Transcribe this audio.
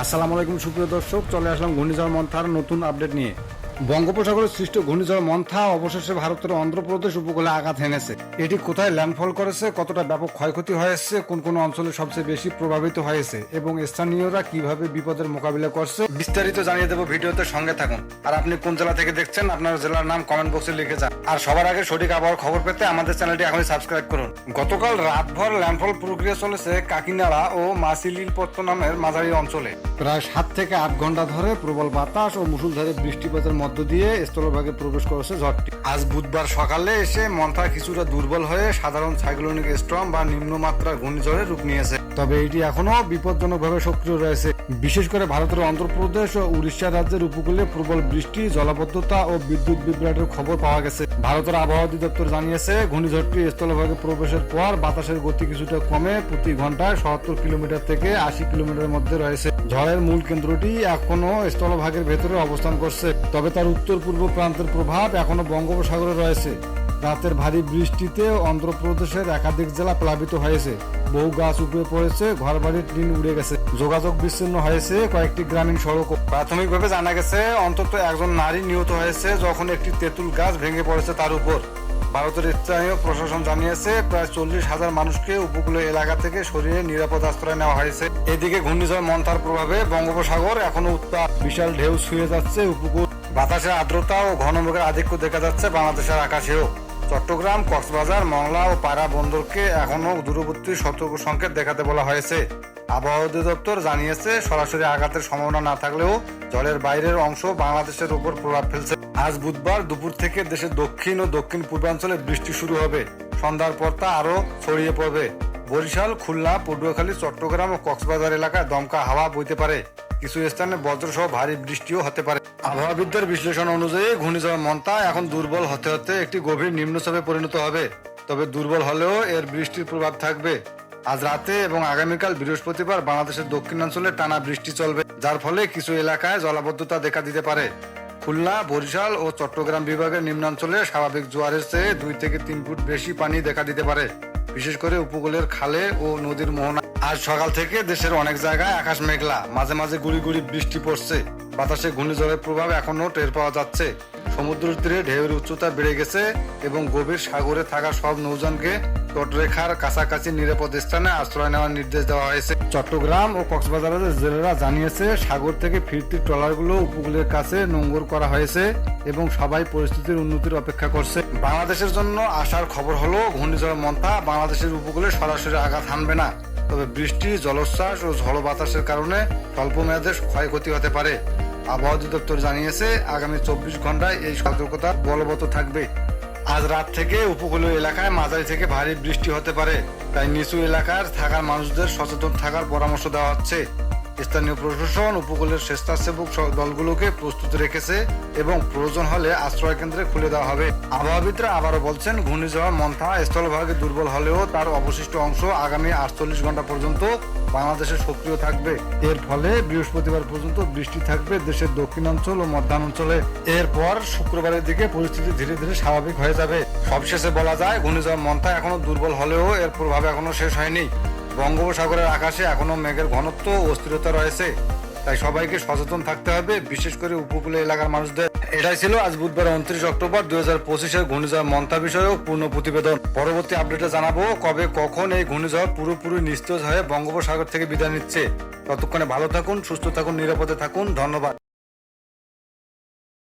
আসসালামু আলাইকুম সুপ্রিয় দর্শক, চলে আসলাম ঘূর্ণিঝড় মন্থার নতুন আপডেট নিয়ে। বঙ্গোপসাগরে সৃষ্ট ঘূর্ণিঝড় মন্থা অবশেষে ভারতের অন্ধ্রপ্রদেশ উপকূলে আঘাত হেনেছে। এটি কোথায় ল্যান্ডফল করেছে, কতটা ব্যাপক ক্ষয়ক্ষতি হয়েছে, কোন কোন অঞ্চলে সবচেয়ে বেশি প্রভাবিত হয়েছে এবং স্থানীয়রা কিভাবে বিপদের মোকাবিলা করছে বিস্তারিত জানিয়ে দেবো। ভিডিওতে সঙ্গে থাকুন। আর আপনি কোন জেলা থেকে দেখছেন আপনার জেলার নাম কমেন্ট বক্সে লিখে যান। আর সবার আগে সঠিক আবহাওয়ার খবর পেতে আমাদের চ্যানেলটি এখনই সাবস্ক্রাইব করুন। গতকাল রাতভর ল্যান্ডফল প্রক্রিয়া চলেছে কাকিনাড়া ও মাসিলিপত্তনমের মাঝারি অঞ্চলে। প্রায় 7 থেকে 8 ঘন্টা ধরে প্রবল বাতাস ও মুষলধারে বৃষ্টিপাতের মধ্য দিয়ে স্থলভাগে প্রবেশ করেছে ঝড়টি। আজ বুধবার সকালে এসে মন্থা কিছুটা দুর্বল হয়ে সাধারণ সাইক্লোনিক স্টর্ম বা নিম্নমাত্রার ঘূর্ণিঝড়ে রূপ নিয়েছে। তবে এটি এখনো বিপজ্জনকভাবে সক্রিয় রয়েছে। বিশেষ করে ভারতের অন্ধ্রপ্রদেশ ও উড়িষ্যা রাজ্যের উপকূলে প্রবল বৃষ্টি, জলাবদ্ধতা ও বিদ্যুৎ বিভ্রাটের খবর পাওয়া গেছে। ভারতের আবহাওয়া অধিদপ্তর জানিয়েছে, ঘূর্ণিঝড়টি স্থলভাগে প্রবেশের পর বাতাসের গতি কিছুটা কমে প্রতি ঘন্টায় ৭০ কিলোমিটার থেকে ৮০ কিলোমিটারের মধ্যে রয়েছে। ঝড়ের মূল কেন্দ্রটি এখনো স্থলভাগের ভেতরে অবস্থান করছে, তবে তার উত্তর পূর্ব প্রান্তের প্রভাব এখনো বঙ্গোপসাগরে রয়েছে। রাতের ভারী বৃষ্টিতে অন্ধ্রপ্রদেশের একাধিক জেলা প্লাবিত হয়েছে, বহু গাছ উপড়ে পড়েছে, ঘরবাড়ির টিন উড়ে গেছে, যোগাযোগ বিচ্ছিন্ন হয়েছে কয়েকটি গ্রামীণ সড়ক। প্রাথমিকভাবে জানা গেছে অন্তত একজন নারী নিহত হয়েছে যখন একটি তেঁতুল গাছ ভেঙে পড়েছে তার উপর। ভারতের স্থানীয় প্রশাসন জানিয়েছে প্রায় 40,000 মানুষকে উপকূলীয় এলাকা থেকে সরিয়ে নিরাপদ আশ্রয় নেওয়া হয়েছে। এদিকে ঘূর্ণিঝড় মন্থার প্রভাবে বঙ্গোপসাগর এখনো উত্তাপ, বিশাল ঢেউ ছুঁয়ে যাচ্ছে উপকূল। বাতাসের আর্দ্রতা ও ঘনমেঘের আধিক্য দেখা যাচ্ছে বাংলাদেশের আকাশেও। চট্টগ্রাম, কক্সবাজার, মংলা ও পায়রা বন্দরকে এখনো দূরবর্তী সতর্ক সংকেত দেখাতে বলা হয়েছে। আবহাওয়া অধিদপ্তর জানিয়েছে সরাসরি আঘাতের সম্ভাবনা না থাকলেও ঝড়ের বাইরের অংশ বাংলাদেশের উপর প্রভাব ফেলছে। আজ বুধবার দুপুর থেকে দেশের দক্ষিণ ও দক্ষিণ পূর্বাঞ্চলে বৃষ্টি শুরু হবে। সন্ধ্যার পর তা আরো ছড়িয়ে পড়বে। বরিশাল, খুলনা, পটুয়াখালী, চট্টগ্রাম ও কক্সবাজার এলাকায় দমকা হাওয়া বইতে পারে। কিছু স্থানে বজ্রসহ ভারী বৃষ্টিও হতে পারে। আবহাওয়াবিদদের বিশ্লেষণ অনুযায়ী ঘূর্ণিঝড় মন্থা এখন দুর্বল হতে হতে একটি গভীর নিম্নচাপে পরিণত হবে। তবে দুর্বল হলেও এর বৃষ্টির প্রভাব থাকবে। আজ রাতে এবং আগামীকাল বৃহস্পতিবার বাংলাদেশের দক্ষিণাঞ্চলে টানা বৃষ্টি চলবে, যার ফলে কিছু এলাকায় জলাবদ্ধতা দেখা দিতে পারে। খুলনা, বরিশাল ও চট্টগ্রাম বিভাগের নিম্নাঞ্চলে স্বাভাবিক জোয়ারের চেয়ে 2 থেকে 3 ফুট বেশি পানি দেখা দিতে পারে, বিশেষ করে উপকূলের খালে ও নদীর মোহনা। আজ সকাল থেকে দেশের অনেক জায়গায় আকাশ মেঘলা, মাঝে মাঝে গুড়ি গুড়ি বৃষ্টি পড়ছে। বাতাসে ঘূর্ণিঝড়ের প্রভাব এখনো টের পাওয়া যাচ্ছে। সমুদ্র তীরে ঢেউয়ের উচ্চতা বেড়ে গেছে এবং গভীর সাগরে থাকা সব নৌযানকে তটরেখার কাছাকাছি নিরাপদ স্থানে আশ্রয় নেওয়ার নির্দেশ দেওয়া হয়েছে। চট্টগ্রাম ও কক্সবাজারের জেলেরা জানিয়েছে সাগর থেকে ফিরতি ট্রলারগুলো উপকূলের কাছে নোঙর করা হয়েছে এবং সবাই পরিস্থিতির উন্নতির অপেক্ষা করছে। বাংলাদেশের জন্য আসার খবর হলো ঘূর্ণিঝড় মন্থা বাংলাদেশের উপকূলে সরাসরি আঘাত হানবে না, তবে বৃষ্টি, জলোচ্ছ্বাস ও ঝড়ো বাতাসের কারণে স্বল্প মেয়াদে ক্ষয়ক্ষতি হতে পারে। আবহাওয়া অধিদপ্তর জানিয়েছে আগামী 24 ঘন্টায় এই সতর্কতা বলবৎ থাকবে। আজ রাত থেকে উপকূলীয় এলাকায় মাঝারি থেকে ভারী বৃষ্টি হতে পারে, তাই নিচু এলাকার থাকার মানুষদের সচেতন থাকার পরামর্শ দেওয়া হচ্ছে। স্থানীয় প্রশাসন উপকূলের স্বেচ্ছাসেবক দলগুলোকে প্রস্তুত রেখেছে এবং প্রয়োজন হলে আশ্রয় কেন্দ্রে খুলে দেওয়া হবে। আবহাওয়াবিদরা আবারও বলছেন ঘূর্ণিঝড় মন্থা স্থলভাগে দুর্বল হলেও তার অবশিষ্ট অংশ আগামী 48 ঘন্টা পর্যন্ত বাংলাদেশে সক্রিয় থাকবে। এর ফলে বৃহস্পতিবার পর্যন্ত বৃষ্টি থাকবে দেশের দক্ষিণাঞ্চল ও মধ্যাঞ্চলে। এরপর শুক্রবারের দিকে পরিস্থিতি ধীরে ধীরে স্বাভাবিক হয়ে যাবে। সবশেষে বলা যায় ঘূর্ণিঝড় মন্থা এখনো দুর্বল হলেও এর প্রভাব এখনো শেষ হয়নি। বঙ্গোপসাগরের আকাশে এখনো মেঘের ঘনত্ব ও অস্থিরতা রয়েছে, তাই সবাইকে সচেতন থাকতে হবে, বিশেষ করে উপকূলীয় এলাকার মানুষদের। এটাই ছিল আজ বুধবার 29 অক্টোবর 2025-এর ঘূর্ণিঝড় মন্থা বিষয়ক পূর্ণ প্রতিবেদন। পরবর্তী আপডেটে জানাবো কবে কখন এই ঘূর্ণিঝড় পুরোপুরি নিস্তেজ হয়ে বঙ্গোপসাগর থেকে বিদায় নিচ্ছে। ততক্ষণে ভালো থাকুন, সুস্থ থাকুন, নিরাপদে থাকুন। ধন্যবাদ।